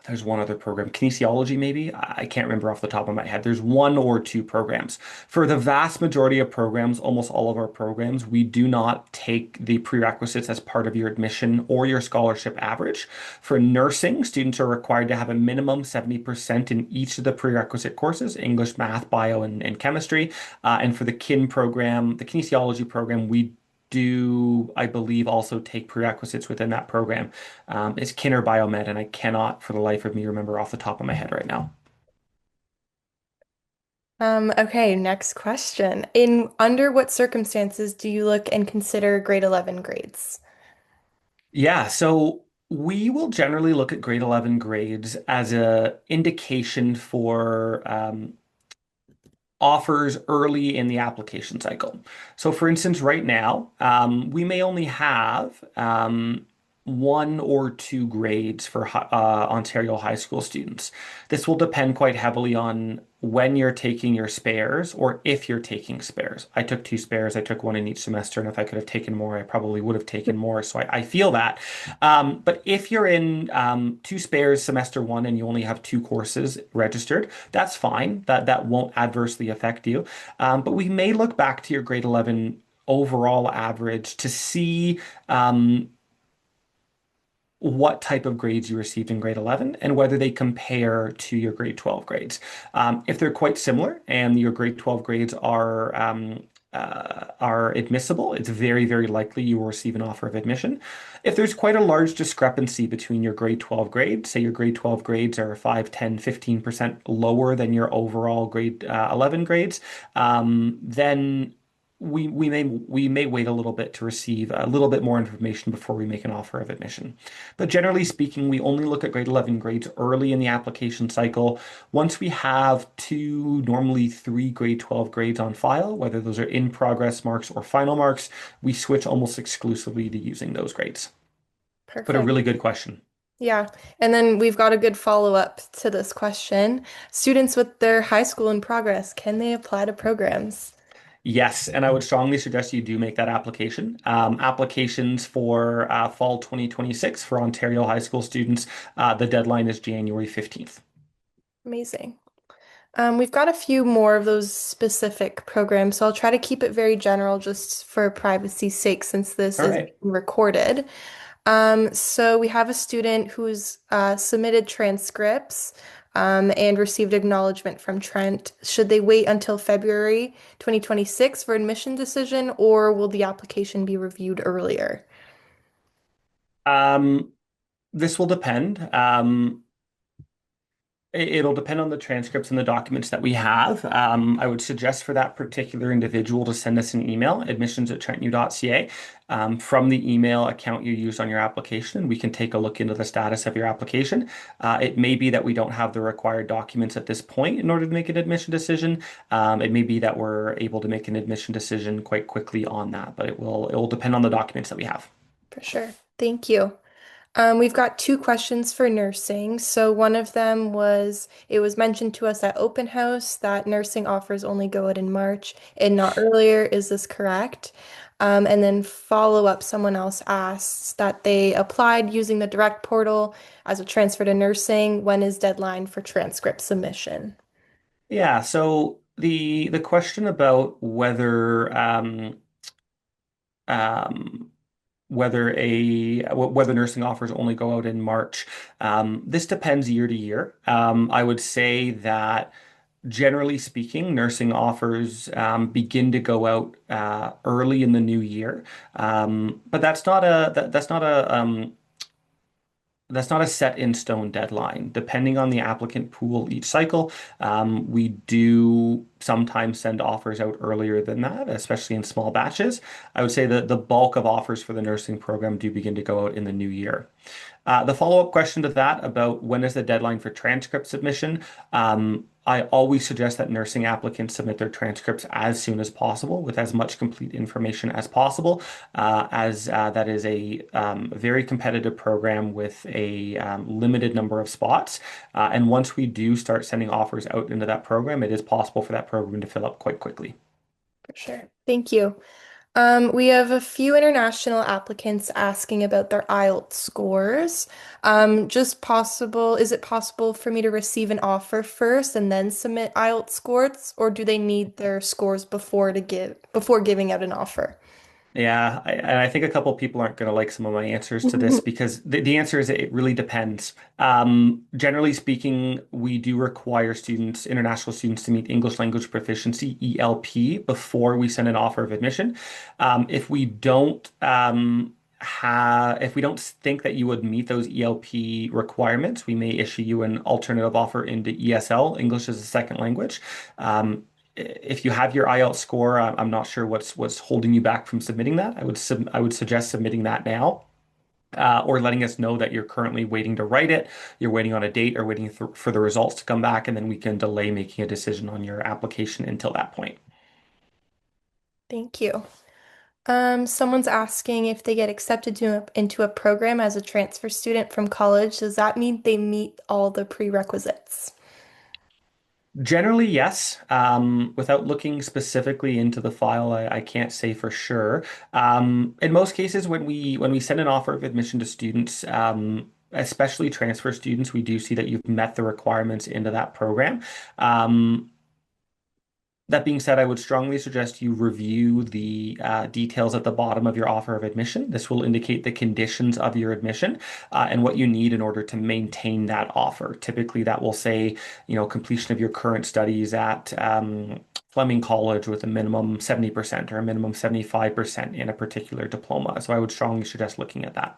There's one other program, kinesiology, maybe. I can't remember off the top of my head. There's one or two programs. For the vast majority of programs, almost all of our programs, we do not take the prerequisites as part of your admission or your scholarship average. For nursing, students are required to have a minimum 70% in each of the prerequisite courses, English, math, bio, and chemistry. And for the program, the kinesiology program, we do, I believe, also take prerequisites within that program. It's kin or biomed, and I cannot for the life of me remember off the top of my head right now. Okay, next question. In under what circumstances do you look and consider grade 11 grades? Yeah, so we will generally look at grade 11 grades as a indication for offers early in the application cycle. So, for instance, right now, we may only have one or two grades for Ontario high school students. This will depend quite heavily on when you're taking your spares or if you're taking spares. I took two spares, I took one in each semester, and if I could have taken more, I probably would have taken more. So I feel that. But if you're in two spares semester one and you only have two courses registered, that's fine. That won't adversely affect you. But we may look back to your grade 11 overall average to see what type of grades you received in grade 11 and whether they compare to your grade 12 grades. If they're quite similar and your grade 12 grades are admissible, it's very, very likely you will receive an offer of admission. If there's quite a large discrepancy between your grade 12 grades, say your grade 12 grades are 5, 10, 15% lower than your overall grade 11 grades, then we may wait a little bit to receive a little bit more information before we make an offer of admission. But generally speaking, we only look at grade 11 grades early in the application cycle. Once we have two, normally three grade 12 grades on file, whether those are in progress marks or final marks, we switch almost exclusively to using those grades. But a Perfect. really good question. Yeah. And then we've got a good follow-up to this question. Students with their high school in progress, can they apply to programs? Yes, and I would strongly suggest you do make that application. Applications for fall 2026 for Ontario high school students, the deadline is January 15th. Amazing. We've got a few more of those specific programs, so I'll try to keep it very general just for privacy's sake since this All is right. being recorded. So we have a student who's submitted transcripts and received acknowledgement from Trent. Should they wait until February 2026 for admission decision, or will the application be reviewed earlier? Um, this will depend. It'll depend on the transcripts and the documents that we have. I would suggest for that particular individual to send us an email, admissions@trentu.ca, from the email account you used on your application. We can take a look into the status of your application. It may be that we don't have the required documents at this point in order to make an admission decision. It may be that we're able to make an admission decision quite quickly on that, but it will depend on the documents that we have. For sure. Thank you. We've got two questions for nursing. So one of them was, it was mentioned to us at open house that nursing offers only go out in March and not earlier. Is this correct? And then follow up, someone else asks that they applied using the direct portal as a transfer to nursing. When is deadline for transcript submission? Yeah, so the question about um, whether nursing offers only go out in March. This depends year to year. I would say that generally speaking, nursing offers begin to go out early in the new year. But that's not a set in stone deadline. Depending on the applicant pool each cycle, we do sometimes send offers out earlier than that, especially in small batches. I would say that the bulk of offers for the nursing program do begin to go out in the new year. The follow-up question to that about when is the deadline for transcript submission? I always suggest that nursing applicants submit their transcripts as soon as possible with as much complete information as possible, as that is a very competitive program with a limited number of spots. And once we do start sending offers out into that program, it is possible for that program to fill up quite quickly. For sure. Thank you. We have a few international applicants asking about their IELTS scores. Is it possible for me to receive an offer first and then submit IELTS scores, or do they need their scores before giving out an offer? Yeah, and I think a couple people aren't going to like some of my answers to this because the answer is it really depends. Generally speaking, we do require students, international students, to meet English language proficiency, ELP, before we send an offer of admission. If we don't if we don't think that you would meet those ELP requirements, we may issue you an alternative offer into ESL, English as a second language. If you have your IELTS score, I'm not sure what's holding you back from submitting that. I would suggest submitting that now, or letting us know that you're currently waiting to write it, you're waiting on a date, or waiting for the results to come back, and then we can delay making a decision on your application until that point. Thank you. Someone's asking if they get accepted into a program as a transfer student from college, does that mean they meet all the prerequisites? Generally, yes. Without looking specifically into the file, I can't say for sure. In most cases, when we send an offer of admission to students, especially transfer students, we do see that you've met the requirements into that program. Um, that being said, I would strongly suggest you review the details at the bottom of your offer of admission. This will indicate the conditions of your admission and what you need in order to maintain that offer. Typically, that will say, completion of your current studies at Fleming College with a minimum 70% or a minimum 75% in a particular diploma. So I would strongly suggest looking at that.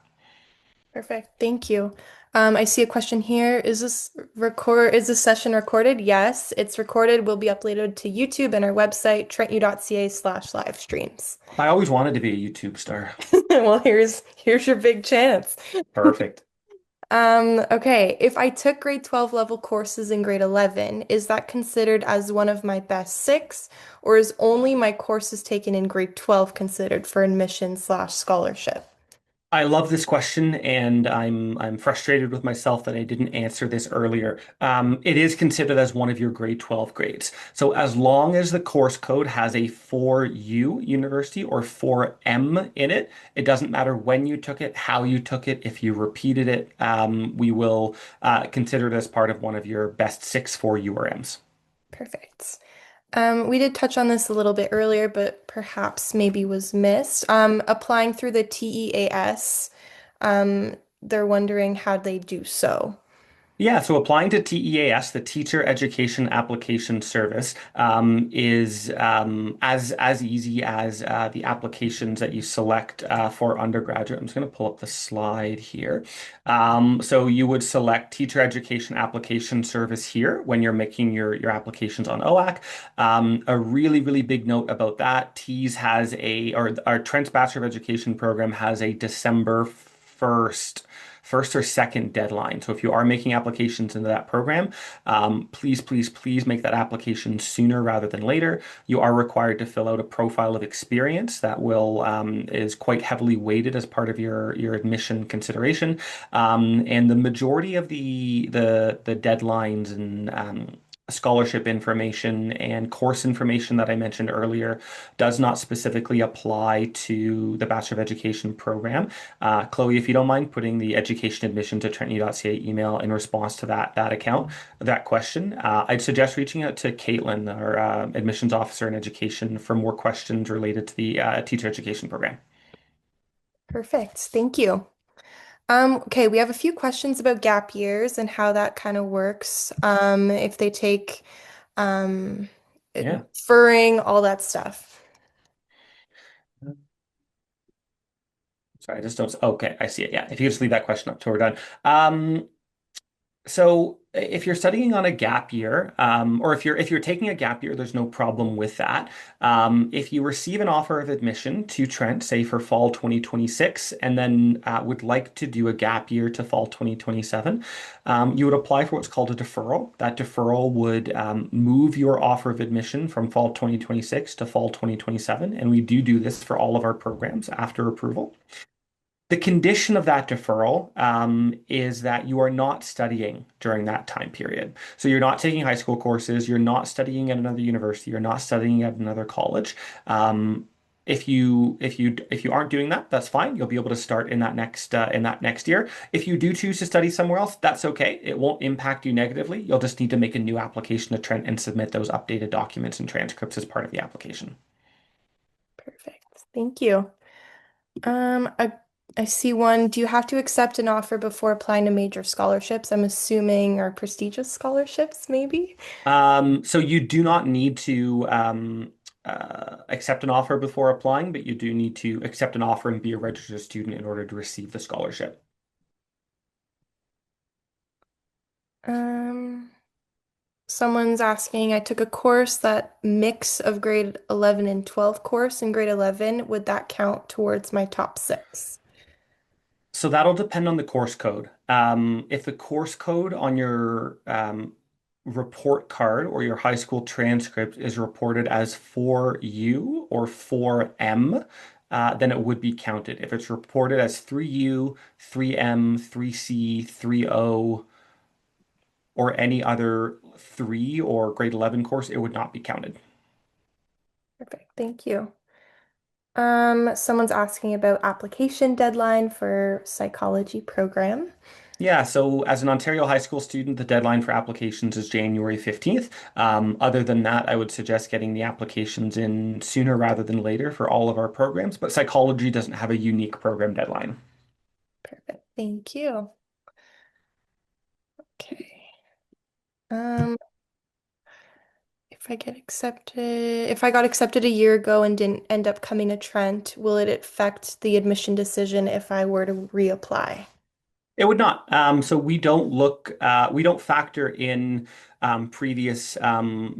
Perfect. Thank you. I see a question here. Is this session recorded? Yes, it's recorded. Will be uploaded to YouTube and our website, trentu.ca/live streams. I always wanted to be a YouTube star. Well, here's your big chance. Perfect. Okay, if I took grade 12 level courses in grade 11, is that considered as one of my best six, or is only my courses taken in grade 12 considered for admission/scholarship? I love this question, and I'm frustrated with myself that I didn't answer this earlier. It is considered as one of your grade 12 grades. So as long as the course code has a 4U university or 4M in it, it doesn't matter when you took it, how you took it, if you repeated it, we will consider it as part of one of your best six 4U or M's. Perfect. We did touch on this a little bit earlier, but perhaps maybe was missed. Applying through the TEAS, they're wondering how they do so. Yeah, so applying to TEAS, the Teacher Education Application Service, is as easy as the applications that you select for undergraduate. I'm just going to pull up the slide here. So you would select Teacher Education Application Service here when you're making your applications on OAC. A really, really big note about that, TEAS has or our Trent's Bachelor of Education program has a December 1st or second deadline. So if you are making applications into that program, please, please, please make that application sooner rather than later. You are required to fill out a profile of experience that will is quite heavily weighted as part of your admission consideration. And the majority of the deadlines and scholarship information and course information that I mentioned earlier does not specifically apply to the Bachelor of Education program. Chloe, if you don't mind putting the education admissions at trentu.ca email in response to that question, I'd suggest reaching out to Caitlin, our admissions officer in education, for more questions related to the teacher education program. Perfect. Thank you. Okay, we have a few questions about gap years and how that kind of works. If they take um, Yeah. deferring, all that stuff. Sorry, I just don't. Okay, I see it. Yeah. If you just leave that question up till we're done. So if you're studying on a gap year, or if you're taking a gap year, there's no problem with that. If you receive an offer of admission to Trent, say for fall 2026, and then would like to do a gap year to fall 2027, you would apply for what's called a deferral. That deferral would move your offer of admission from fall 2026 to fall 2027, and we do this for all of our programs after approval. The condition of that deferral is that you are not studying during that time period. So you're not taking high school courses, you're not studying at another university, you're not studying at another college. If you aren't doing that, that's fine. You'll be able to start in that next year. If you do choose to study somewhere else, that's okay. It won't impact you negatively. You'll just need to make a new application to Trent and submit those updated documents and transcripts as part of the application. Perfect. Thank you. Um, I I see one. Do you have to accept an offer before applying to major scholarships? I'm assuming or prestigious scholarships, maybe? So you do not need to accept an offer before applying, but you do need to accept an offer and be a registered student in order to receive the scholarship. Um, Someone's asking, I took a course that mix of grade 11 and 12 course in grade 11. Would that count towards my top six? So that'll depend on the course code. If the course code on your report card or your high school transcript is reported as 4U or 4M, then it would be counted. If it's reported as 3U, 3M, 3C, 3O, or any other 3 or grade 11 course, it would not be counted. Perfect. Thank you. Someone's asking about application deadline for psychology program. Yeah, so as an Ontario high school student, the deadline for applications is January 15th. Other than that, I would suggest getting the applications in sooner rather than later for all of our programs, but psychology doesn't have a unique program deadline. Perfect. Thank you. Okay. Um, if I got accepted a year ago and didn't end up coming to Trent, will it affect the admission decision if I were to reapply? It would not. So we don't factor in previous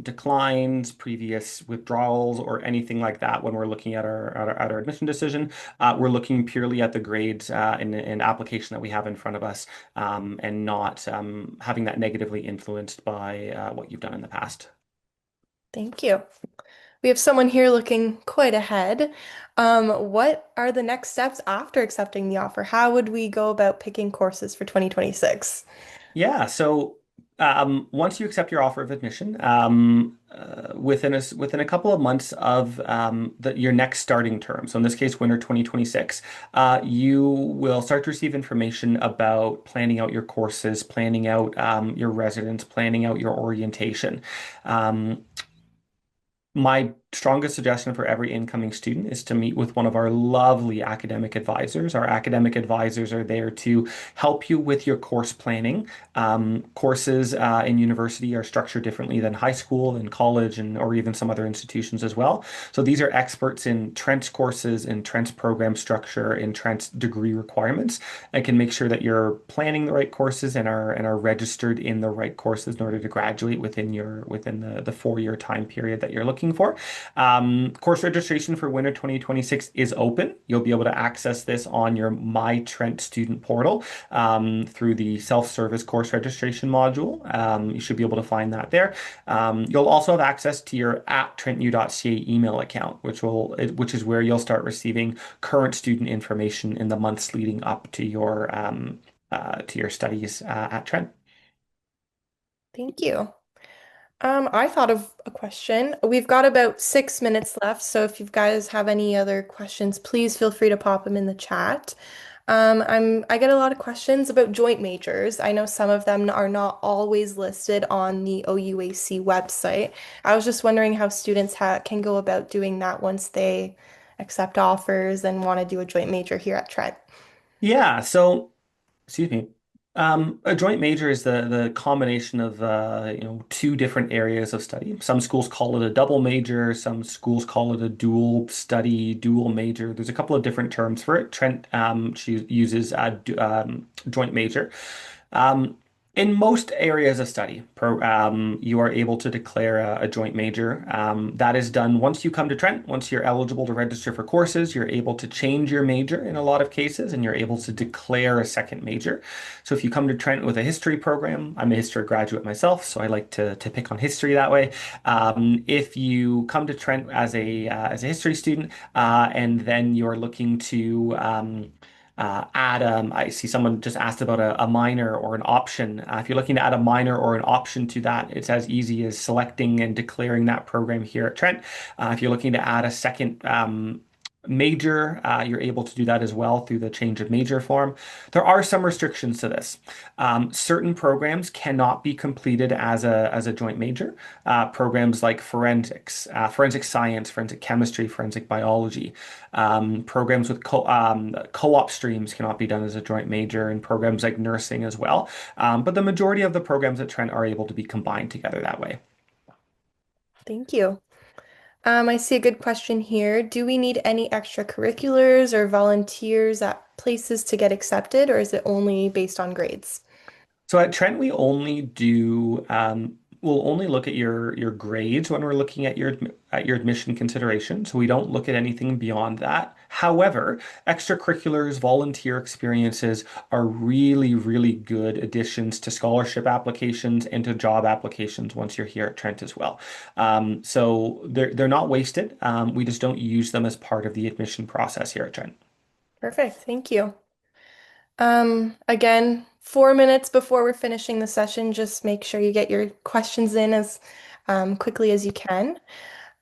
declines, previous withdrawals, or anything like that when we're looking at our admission decision. We're looking purely at the grades and application that we have in front of us, and not having that negatively influenced by what you've done in the past. Thank you. We have someone here looking quite ahead. What are the next steps after accepting the offer? How would we go about picking courses for 2026? Yeah, so once you accept your offer of admission, within a couple of months of your next starting term, so in this case, winter 2026, you will start to receive information about planning out your courses, planning out your residence, planning out your orientation. Um, my strongest suggestion for every incoming student is to meet with one of our lovely academic advisors. Our academic advisors are there to help you with your course planning. Courses in university are structured differently than high school and college and or even some other institutions as well. So these are experts in Trent's courses, in Trent's program structure, in Trent's degree requirements, and can make sure that you're planning the right courses and are registered in the right courses in order to graduate within the 4 year time period that you're looking for. Course registration for winter 2026 is open. You'll be able to access this on your My Trent student portal through the self-service course registration module. You should be able to find that there. You'll also have access to your at trentu.ca email account, which is where you'll start receiving current student information in the months leading up to your studies at Trent. Thank you. I thought of a question. We've got about 6 minutes left, so if you guys have any other questions, please feel free to pop them in the chat. I get a lot of questions about joint majors. I know some of them are not always listed on the OUAC website. I was just wondering how students can go about doing that once they accept offers and want to do a joint major here at Trent. Yeah, so excuse me. A joint major is the combination of two different areas of study. Some schools call it a double major, some schools call it a dual study, dual major. There's a couple of different terms for it. Trent uses joint major. Um, in most areas of study, you are able to declare a joint major. That is done once you come to Trent. Once you're eligible to register for courses, you're able to change your major in a lot of cases, and you're able to declare a second major. So if you come to Trent with a history program, I'm a history graduate myself, so I like to pick on history that way. If you come to Trent as a history student, and then you're looking to add, I see someone just asked about a minor or an option. If you're looking to add a minor or an option to that, it's as easy as selecting and declaring that program here at Trent. If you're looking to add major, you're able to do that as well through the change of major form. There are some restrictions to this. Certain programs cannot be completed as a joint major. Programs like forensics, forensic science, forensic chemistry, forensic biology. Programs with co-op streams cannot be done as a joint major, and programs like nursing as well. But the majority of the programs at Trent are able to be combined together that way. Thank you. I see a good question here. Do we need any extracurriculars or volunteers at places to get accepted, or is it only based on grades? So at Trent, we only do we'll only look at your grades when we're looking at your admission consideration. So we don't look at anything beyond that. However, extracurriculars, volunteer experiences are really, really good additions to scholarship applications and to job applications once you're here at Trent as well. So they're not wasted. We just don't use them as part of the admission process here at Trent. Perfect. Thank you. Again, 4 minutes before we're finishing the session, just make sure you get your questions in as quickly as you can.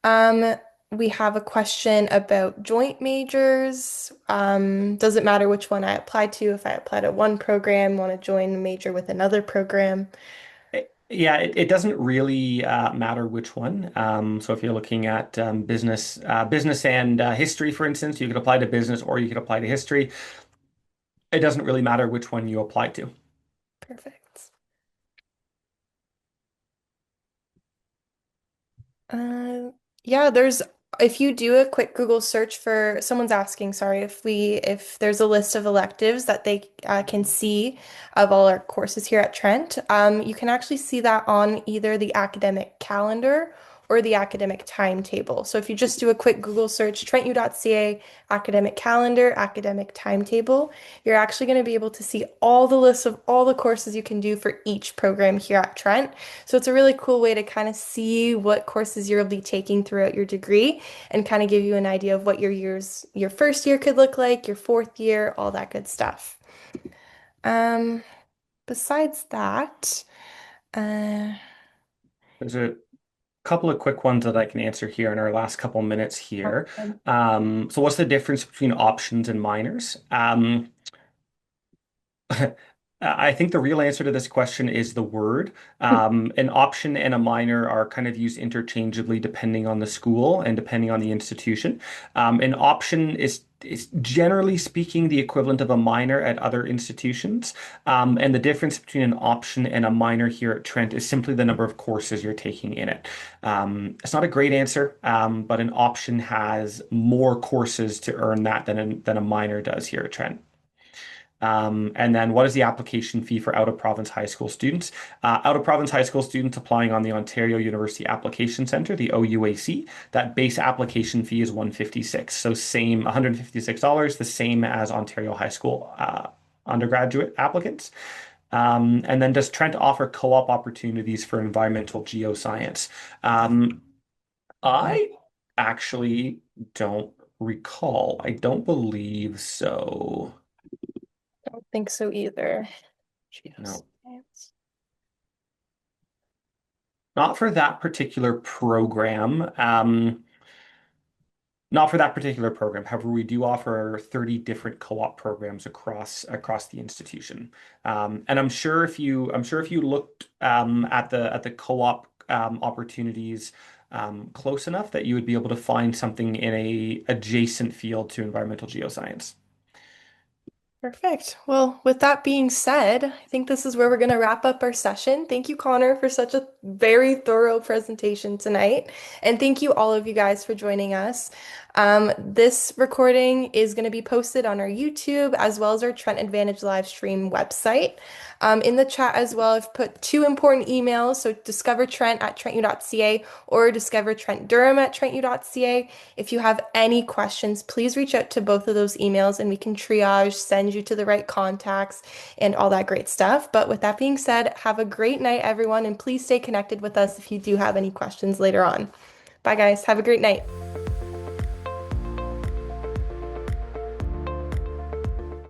Um, we have a question about joint majors. Does it matter which one I apply to? If I apply to one program, want to join a major with another program? Yeah, it doesn't really matter which one. So if you're looking at business and history, for instance, you could apply to business or you could apply to history. It doesn't really matter which one you apply to. Perfect. Uh, yeah, if you do a quick Google search for someone's asking, sorry, if there's a list of electives that they can see of all our courses here at Trent, you can actually see that on either the academic calendar or the academic timetable. So if you just do a quick Google search, trentu.ca academic calendar, academic timetable, you're actually going to be able to see all the lists of all the courses you can do for each program here at Trent. So it's a really cool way to kind of see what courses you'll be taking throughout your degree and kind of give you an idea of what your first year could look like, your fourth year, all that good stuff. Um, besides that, uh, There's a couple of quick ones that I can answer here in our last couple minutes here. So what's the difference between options and minors? I think the real answer to this question is the word. An option and a minor are kind of used interchangeably depending on the school and depending on the institution. An option is generally speaking the equivalent of a minor at other institutions. And the difference between an option and a minor here at Trent is simply the number of courses you're taking in it. It's not a great answer, but an option has more courses to earn that than a minor does here at Trent. And then what is the application fee for out-of-province high school students? Out-of-province high school students applying on the Ontario University Application Centre, the OUAC, that base application fee is 156. So same $156, the same as Ontario high school undergraduate applicants. And then does Trent offer co-op opportunities for environmental geoscience? I actually don't recall. I don't believe so. I don't think so either. No. Geoscience. Not for that particular program. Not for that particular program. However, we do offer 30 different co-op programs across the institution. And I'm sure if you looked at the co-op opportunities close enough that you would be able to find something in a adjacent field to environmental geoscience. Perfect. Well, with that being said, I think this is where we're going to wrap up our session. Thank you, Connor, for such a very thorough presentation tonight. And thank you, all of you guys, for joining us. This recording is going to be posted on our YouTube as well as our Trent Advantage live stream website. In the chat as well, I've put two important emails. So discover Trent at trentu.ca or discover Trent Durham at trentu.ca. If you have any questions, please reach out to both of those emails and we can triage, send you to the right contacts and all that great stuff. But with that being said, have a great night, everyone, and please stay connected with us if you do have any questions later on. Bye, guys. Have a great night.